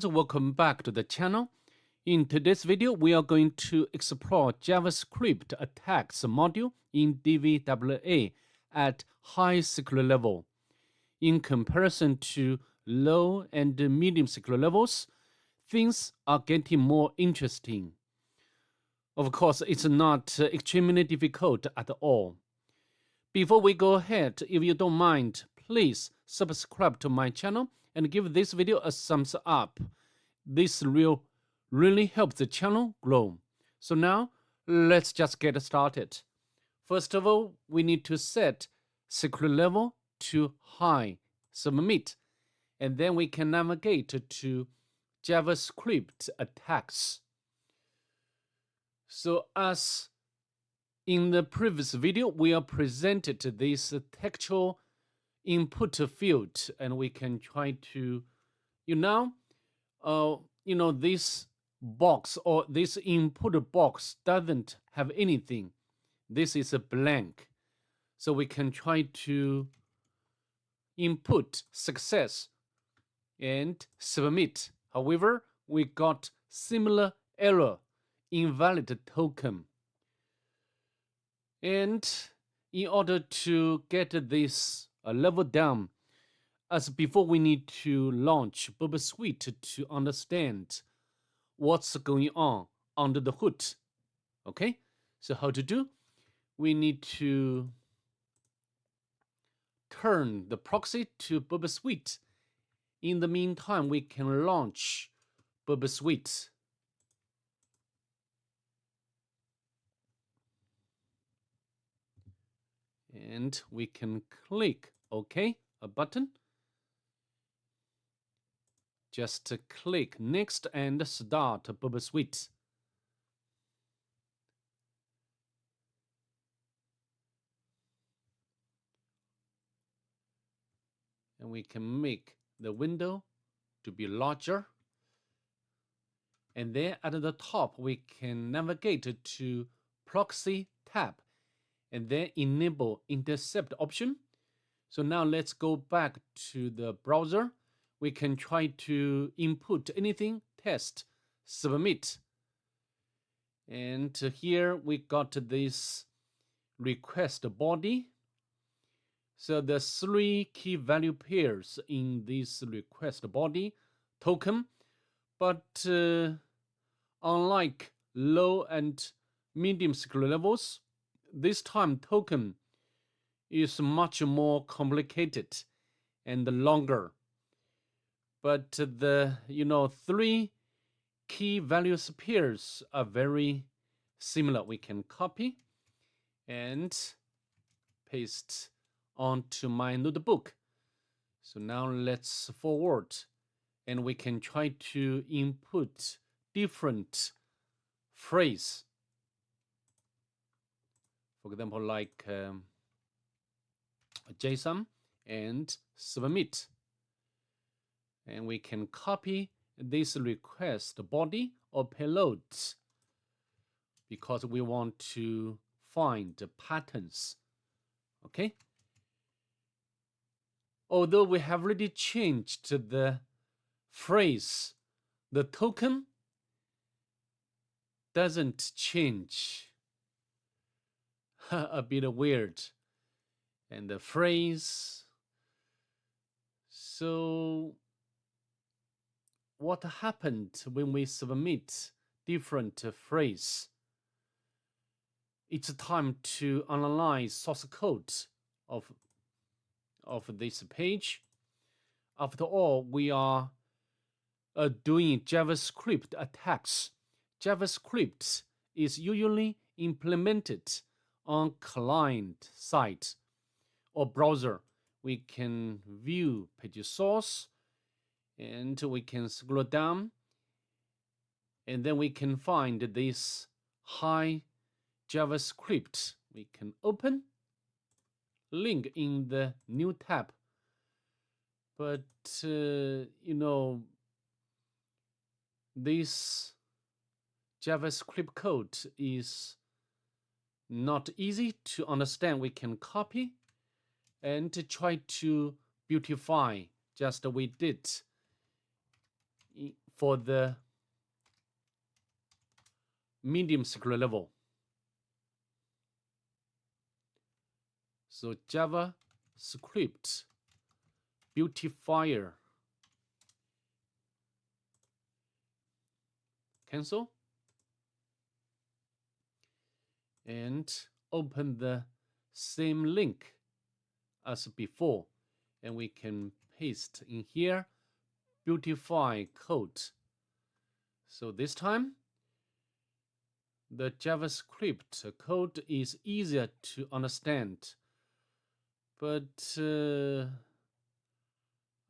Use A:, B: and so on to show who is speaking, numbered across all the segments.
A: Welcome back to the channel. In today's video, we are going to explore JavaScript Attacks module in DVWA at high security level. In comparison to low and medium security levels, things are getting more interesting. Of course, it's not extremely difficult at all. Before we go ahead, if you don't mind, please subscribe to my channel and give this video a thumbs up. This will really help the channel grow. So now, let's just get started. First of all, we need to set security level to high, submit, and then we can navigate to JavaScript attacks. So as in the previous video, we are presented this textual input field, and we can try to, this box or this input box doesn't have anything. This is a blank. So we can try to input success and submit. However, we got similar error, invalid token. And in order to get this level down, as before, we need to launch Burp Suite to understand what's going on under the hood. Okay, so how to do? We need to turn the proxy to Burp Suite. In the meantime, we can launch Burp Suite. And we can click OK, a button. Just click Next and start Burp Suite. And we can make the window to be larger. And then at the top, we can navigate to Proxy tab and then enable intercept option. So now let's go back to the browser. We can try to input anything, test, submit. And here we got this request body. So the 3 key value pairs in this request body token. But unlike low and medium security levels, this time token is much more complicated and longer. But the 3 key values pairs are very similar. We can copy and paste onto my notebook. So now let's forward, and we can try to input different phrase. For example, like JSON, and submit. And we can copy this request body or payload because we want to find the patterns. Okay. Although we have already changed the phrase, the token doesn't change. A bit weird. And the phrase. So what happened when we submit different phrase? It's time to analyze source code of this page. After all, we are doing JavaScript attacks. JavaScript is usually implemented on client side or browser. We can view page source, and we can scroll down, and then we can find this high JavaScript. We can open, link in the new tab. But this JavaScript code is not easy to understand. We can copy and try to beautify just we did for the medium security level. So JavaScript beautifier, cancel, and open the same link as before, and we can paste in here beautify code. So this time the JavaScript code is easier to understand, but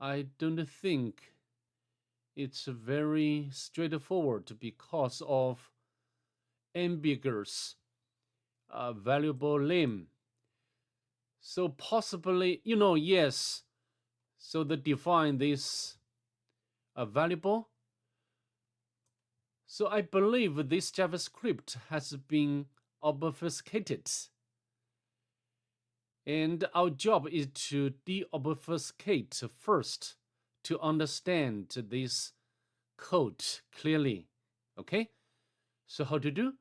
A: I don't think it's very straightforward because of ambiguous valuable name. So possibly, yes, so the define this variable. So I believe this JavaScript has been obfuscated. And our job is to de-obfuscate first to understand this code clearly. Okay? So how to do?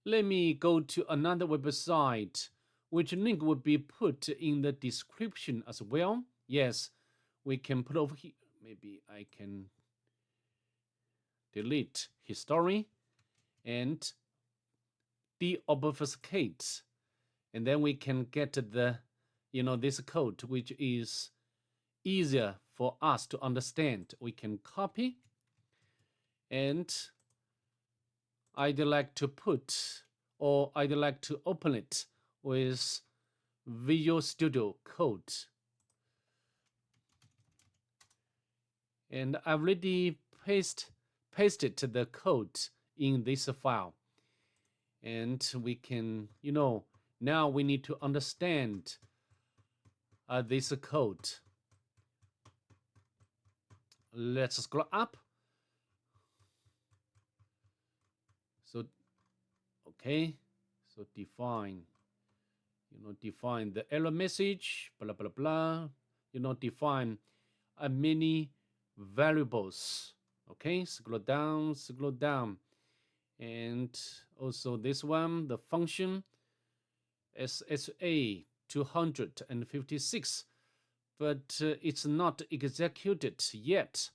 A: Let me go to another website, which link will be put in the description as well. Yes, we can put over here. Maybe I can delete history and de-obfuscate. And then we can get the, this code, which is easier for us to understand. We can copy, and I'd like to put, or I'd like to open it with Visual Studio Code. And I've already pasted the code in this file. And we can, now we need to understand this code. Let's scroll up. So, okay, so define the error message, blah, blah, blah, define many variables. Okay, scroll down. And also this one, the function SHA 256, but it's not executed yet.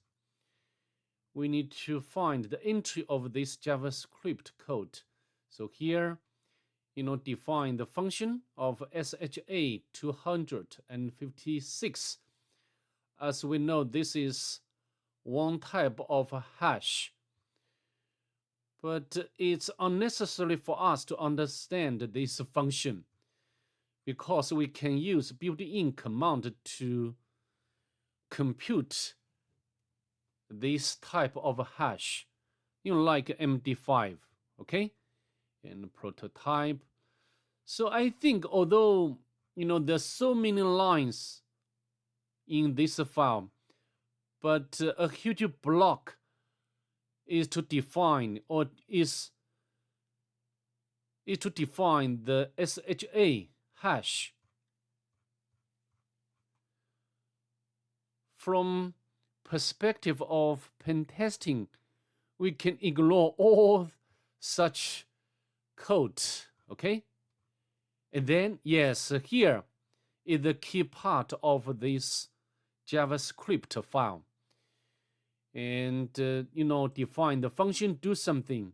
A: We need to find the entry of this JavaScript code. So here, define the function of SHA 256. As we know, this is one type of hash. But it's unnecessary for us to understand this function because we can use built-in command to compute this type of hash, like MD5, okay? And prototype. So I think although, there's so many lines in this file, but a huge block is to define the SHA hash. From perspective of pen testing, we can ignore all such code, okay? And then, yes, here is the key part of this JavaScript file. And, define the function, do something.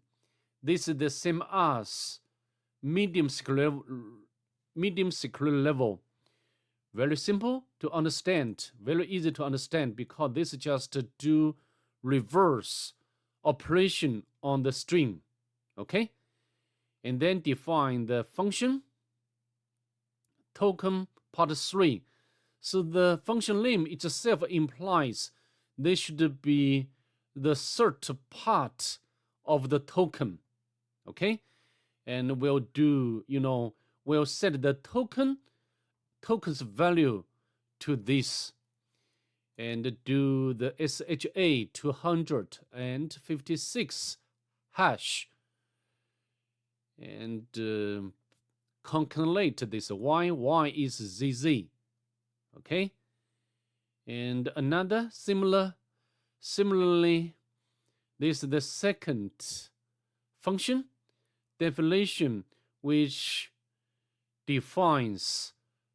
A: This is the same as medium security level. Very simple to understand, very easy to understand, because this is just to do reverse operation on the string, okay? And then define the function token part 3. So the function name itself implies this should be the third part of the token, okay? And we'll do, we'll set the token's value to this and do the SHA 256 hash and concatenate this y is zz, okay? And another similarly This is the second function definition, which defines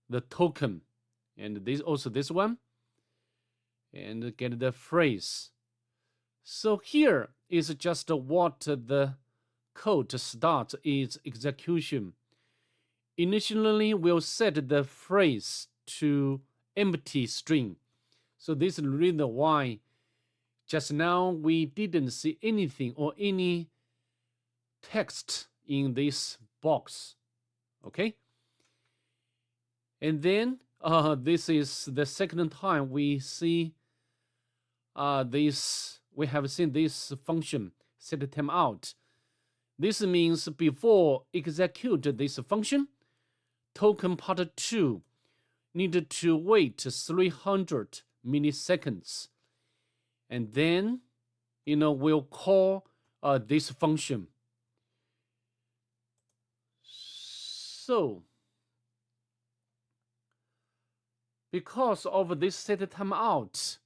A: the token, and this also this one, and get the phrase. So here is just what the code starts its execution. Initially, we'll set the phrase to empty string. So this is the reason why just now we didn't see anything or any text in this box. Okay? And then this is the second time we see we have seen this function set timeout. This means before execute this function, token part 2 needed to wait 300 milliseconds, and then we'll call this function. So because of this set timeout,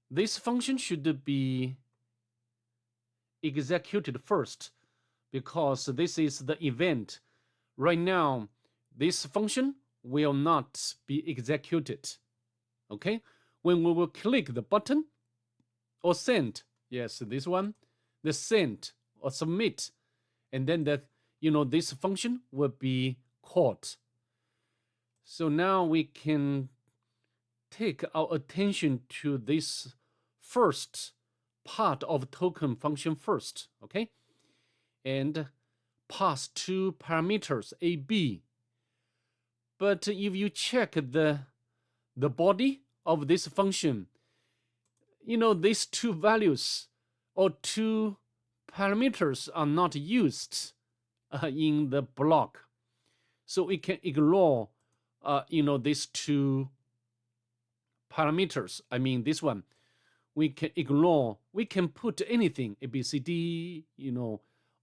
A: this function should be executed first, because this is the event. Right now, this function will not be executed. Okay? When we will click the button or send, yes, this one, the send or submit, and then this function will be called. So now we can take our attention to this first part of token function first, okay? And pass two parameters a, b. But if you check the body of this function, these two values or two parameters are not used in the block. So we can ignore these two parameters. I mean this one. We can ignore, we can put anything, A, B, C, D,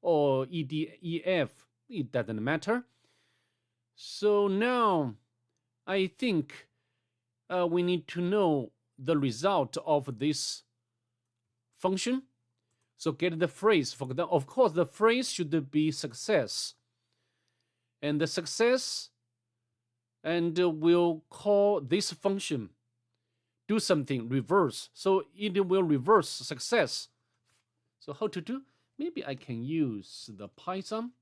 A: or E, D, E, F. It doesn't matter. So now I think we need to know the result of this function. So get the phrase. Of course, the phrase should be success. And the success, and we'll call this function do something reverse. So it will reverse success. So how to do? Maybe I can use the Python.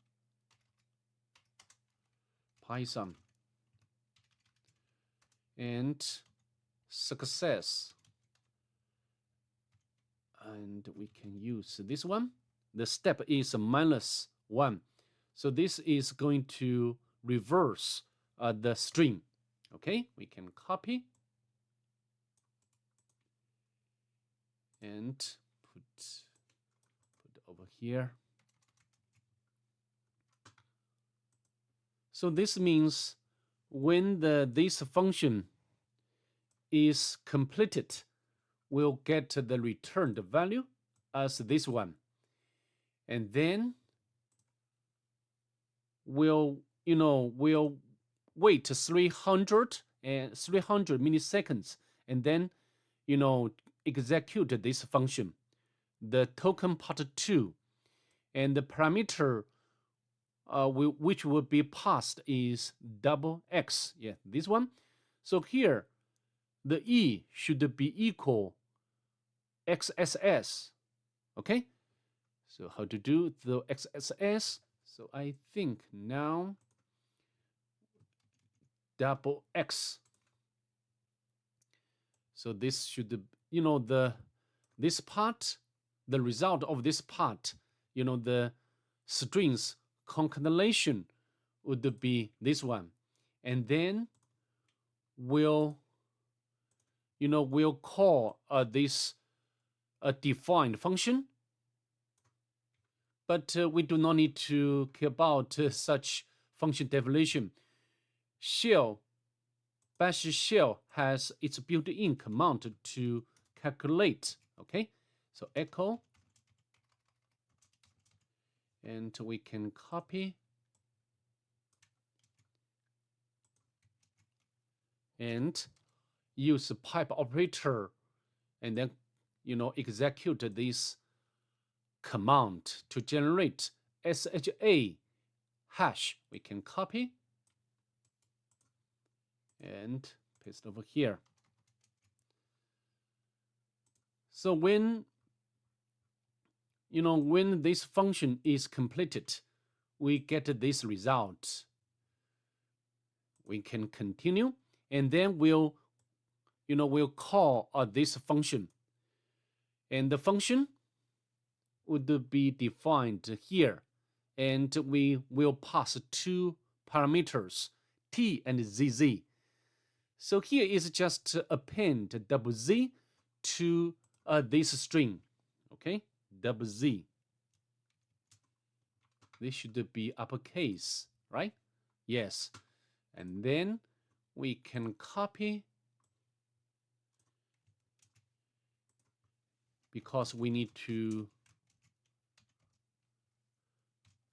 A: And success. And we can use this one. The step is -1. So this is going to reverse the string. Okay, we can copy and put over here. So this means when this function is completed, we'll get the returned value as this one, and then we'll wait 300 milliseconds, and then execute this function, the token part 2, and the parameter which will be passed is $x. Yeah, this one. So here the E should be equal XSS. Okay, so how to do the XSS? So I think now $x. So this should, this part, the result of this part, the strings concatenation would be this one, and then we'll call this a defined function, but we do not need to care about such function definition. Bash shell has its built-in command to calculate. Okay, so echo, and we can copy and use a pipe operator, and then execute this command to generate SHA hash. We can copy and paste over here. So when this function is completed, we get this result. We can continue, and then we'll call this function, and the function would be defined here, and we will pass two parameters, t and zz. So here is just append z to this string, okay, z. This should be uppercase, right? Yes. And then we can copy, because we need to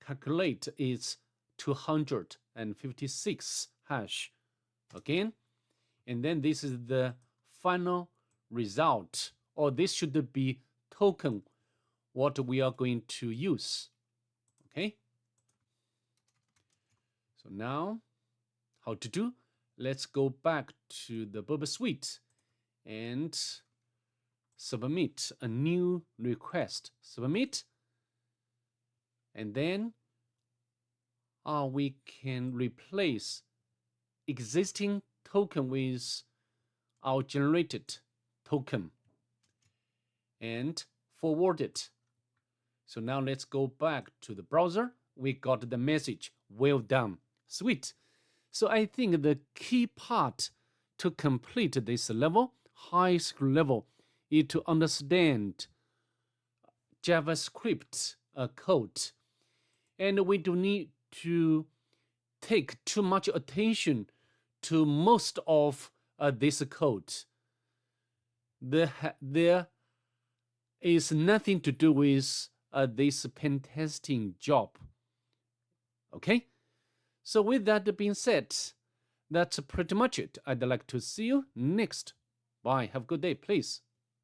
A: calculate its 256 hash again. And then this is the final result, or this should be token, what we are going to use. Okay. So now, how to do? Let's go back to the Burp Suite and submit a new request. Submit. And then we can replace existing token with our generated token and forward it. So now let's go back to the browser. We got the message, well done. Sweet. So I think the key part to complete this level, high school level, is to understand JavaScript code. And we don't need to take too much attention to most of this code. There is nothing to do with this pen testing job. Okay? So with that being said, that's pretty much it. I'd like to see you next. Bye. Have a good day, please.